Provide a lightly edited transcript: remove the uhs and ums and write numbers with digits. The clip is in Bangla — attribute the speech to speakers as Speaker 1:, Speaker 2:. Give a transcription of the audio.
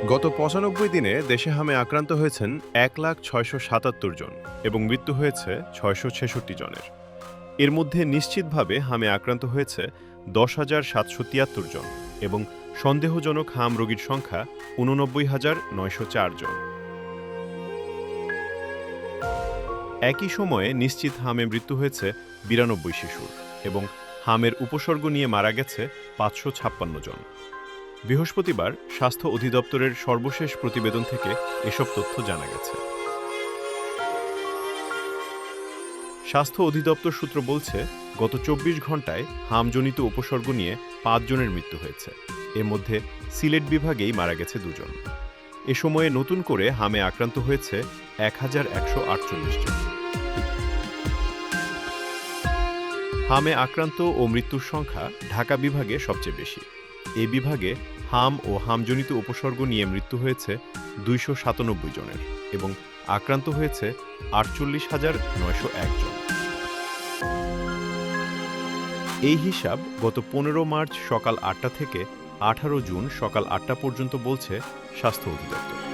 Speaker 1: গত ৯৫ দিনে দেশে হামে আক্রান্ত হয়েছেন ১,৬৭৭ জন এবং মৃত্যু হয়েছে ৬৬৬ জনের। এর মধ্যে নিশ্চিতভাবে হামে আক্রান্ত হয়েছে ১০,৭৭৩ জন এবং সন্দেহজনক হাম রোগীর সংখ্যা ৮৯,৯০৪ জন। একই সময়ে নিশ্চিত হামে মৃত্যু হয়েছে ৯২ শিশুর এবং হামের উপসর্গ নিয়ে মারা গেছে ৫৫৬ জন। বৃহস্পতিবার স্বাস্থ্য অধিদপ্তরের সর্বশেষ প্রতিবেদন থেকে এসব তথ্য জানা গেছে। স্বাস্থ্য অধিদপ্তর সূত্র বলছে, গত ২৪ ঘণ্টায় হামজনিত উপসর্গ নিয়ে ৫ জনের মৃত্যু হয়েছে। এর মধ্যে সিলেট বিভাগেই মারা গেছে ২ জন। এ সময়ে নতুন করে হামে আক্রান্ত হয়েছে ১,১৪৮ জন। হামে আক্রান্ত ও মৃত্যুর সংখ্যা ঢাকা বিভাগে সবচেয়ে বেশি। এ বিভাগে হাম ও হামজনিত উপসর্গ নিয়ে মৃত্যু হয়েছে ২৯৭ জনের এবং আক্রান্ত হয়েছে ৪৮,৯০১ জন। এই হিসাব গত ১৫ মার্চ সকাল ৮টা থেকে ১৮ জুন সকাল ৮টা পর্যন্ত বলছে স্বাস্থ্য অধিদপ্তর।